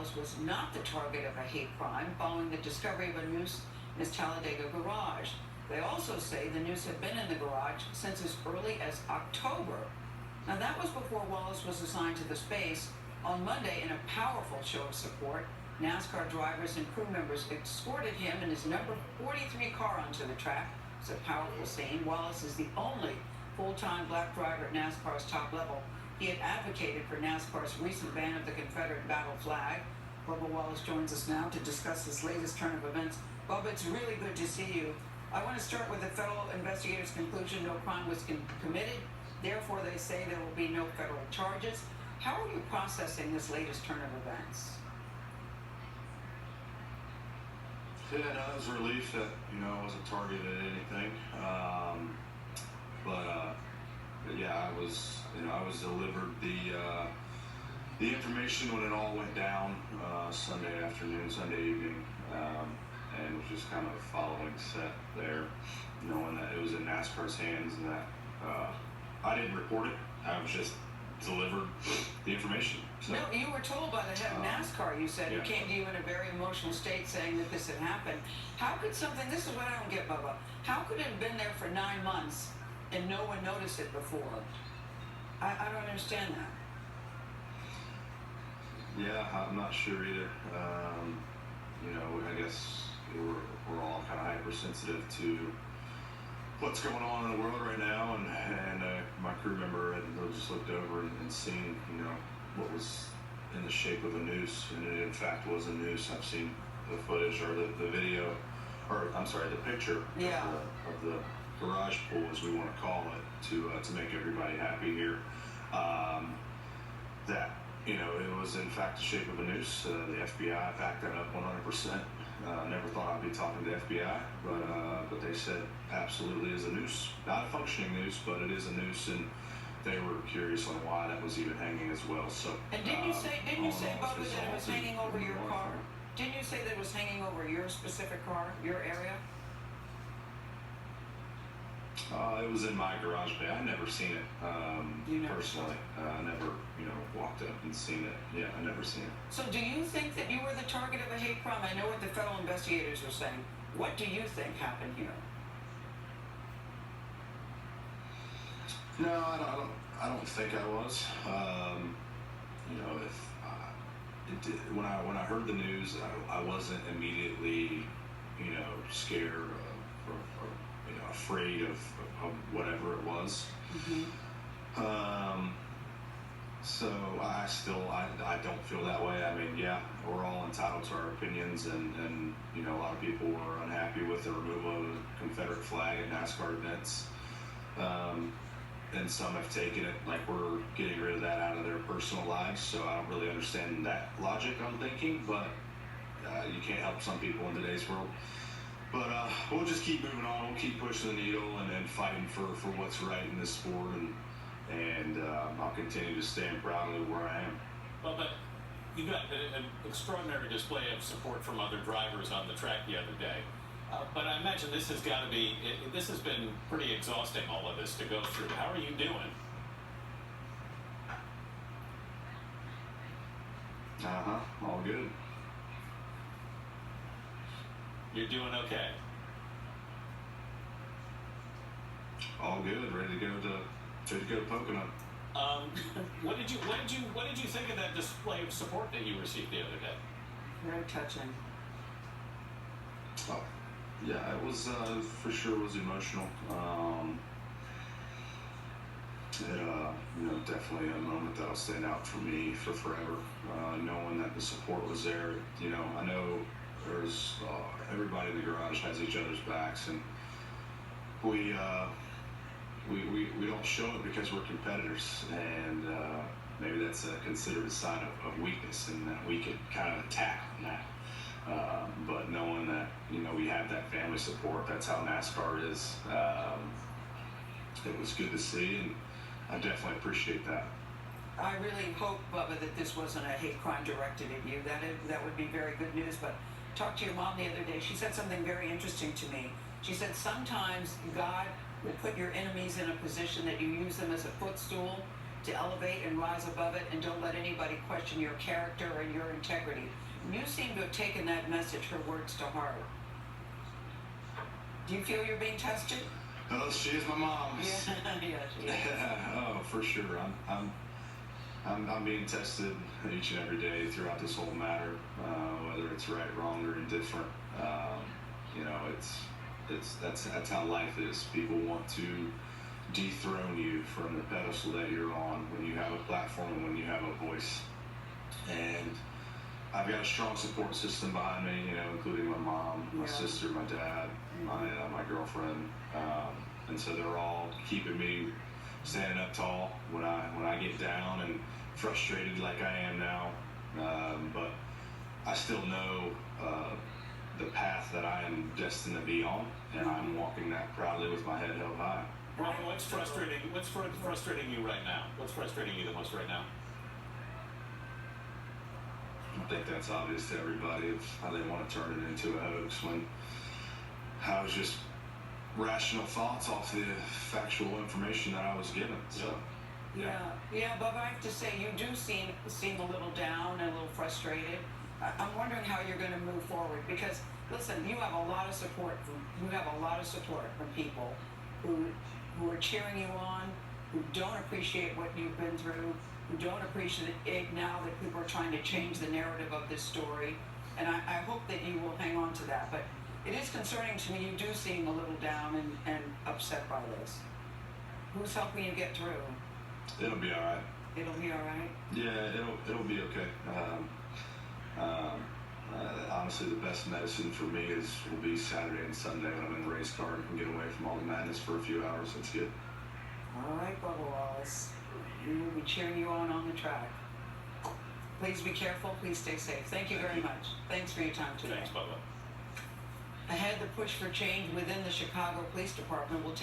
Wallace was not the target of a hate crime following the discovery of a noose in his Talladega garage. They also say the noose had been in the garage since as early as October. Now, that was before Wallace was assigned to the space. On Monday, in a powerful show of support, NASCAR drivers and crew members escorted him and his number 43 car onto the track. It's a powerful scene. Wallace is the only full-time black driver at NASCAR's top level. He had advocated for NASCAR's recent ban of the Confederate battle flag. Bubba Wallace joins us now to discuss this latest turn of events. Bubba, it's really good to see you. I want to start with the federal investigators' conclusion no crime was committed. Therefore, they say there will be no federal charges. How are you processing this latest turn of events? Yeah, no, it was a relief that, I wasn't targeted at anything. But yeah, I was delivered the information when it all went down Sunday afternoon, Sunday evening, and was just kind of following set there, knowing that it was in NASCAR's hands and that I didn't report it. I was just delivered the information. So, no, you were told by the head of NASCAR, you said, who came to you in a very emotional state saying that this had happened. How could something, this is what I don't get, Bubba, how could it have been there for 9 months and no one noticed it before? I don't understand that. Yeah, I'm not sure either. I guess we're all kind of hypersensitive to what's going on in the world right now, and my crew member had just looked over and seen, what was in the shape of a noose, and it in fact was a noose. I've seen the footage or the video, or I'm sorry, the picture of the garage pool, as we want to call it, to make everybody happy here. That it was in fact the shape of a noose. The FBI backed that up 100%. Never thought I'd be talking to the FBI, but they said absolutely is a noose. Not a functioning noose, but it is a noose, and they were curious on why that was even hanging as well. So. And didn't you say, Bubba, that it was hanging over your car? Didn't you say that it was hanging over your specific car, your area? It was in my garage bay. I never seen it personally. I never, walked up and seen it. Yeah, I never seen it. So do you think that you were the target of a hate crime? I know what the federal investigators are saying. What do you think happened here? No, I don't think I was. When I heard the news, I wasn't immediately, scared or afraid of whatever it was. Mm-hmm. So I don't feel that way. I mean, yeah, we're all entitled to our opinions, and a lot of people were unhappy with the removal of the Confederate flag at NASCAR events. And some have taken it like we're getting rid of that out of their personal lives. So I don't really understand that logic, I'm thinking, but you can't help some people in today's world. But we'll just keep moving on. We'll keep pushing the needle and fighting for what's right in this sport, and I'll continue to stand proudly where I am. Well, but you got an extraordinary display of support from other drivers on the track the other day. But I imagine this has got to be, this has been pretty exhausting, all of this to go through. How are you doing? All good. You're doing okay? All good. Ready to go to Pocono. What did you think of that display of support that you received the other day? Very touching. Oh, yeah, it was for sure was emotional. Definitely a moment that'll stand out for me for forever. Knowing that the support was there. I know there's everybody in the garage has each other's backs, and we don't show it because we're competitors, and maybe that's considered a sign of weakness, and that we could kind of attack on that. But knowing that we have that family support, that's how NASCAR is. It was good to see, and I definitely appreciate that. I really hope, Bubba, that this wasn't a hate crime directed at you. That would be very good news. But talked to your mom the other day. She said something very interesting to me. She said sometimes God will put your enemies in a position that you use them as a footstool to elevate and rise above it, and don't let anybody question your character and your integrity. And you seem to have taken that message, her words, to heart. Do you feel you're being tested? Oh, she is my mom. Yeah, yeah, she is. Oh, for sure. I'm being tested each and every day throughout this whole matter, whether it's right, wrong, or indifferent. You know, that's how life is. People want to dethrone you from the pedestal that you're on when you have a platform and when you have a voice. And I've got a strong support system behind me, you know, including my mom, my sister, my dad, my girlfriend, and so they're all keeping me standing up tall when I get down and frustrated like I am now. But I still know the path that I am destined to be on, and I'm walking that proudly with my head held high. Bubba, what's frustrating you right now? What's frustrating you the most right now? I think that's obvious to everybody of how they want to turn it into a hoax when I was just rational thoughts off the factual information that I was given. So yeah, Bubba, I have to say you do seem a little down and a little frustrated. I'm wondering how you're going to move forward, because listen, you have a lot of support from people who are cheering you on, who don't appreciate what you've been through, who don't appreciate it now that people are trying to change the narrative of this story. And I hope that you will hang on to that. But it is concerning to me, you do seem a little down and upset by this. Who's helping you get through? it'll be all right. It'll be all right? Yeah, it'll be okay. Honestly, the best medicine for me will be Saturday and Sunday when I'm in the race car and can get away from all the madness for a few hours. That's good. All right, Bubba Wallace. We will be cheering you on the track. Please be careful. Please stay safe. Thank you very much. Thanks for your time today. Thanks, Bubba. Ahead, the push for change within the Chicago Police Department will take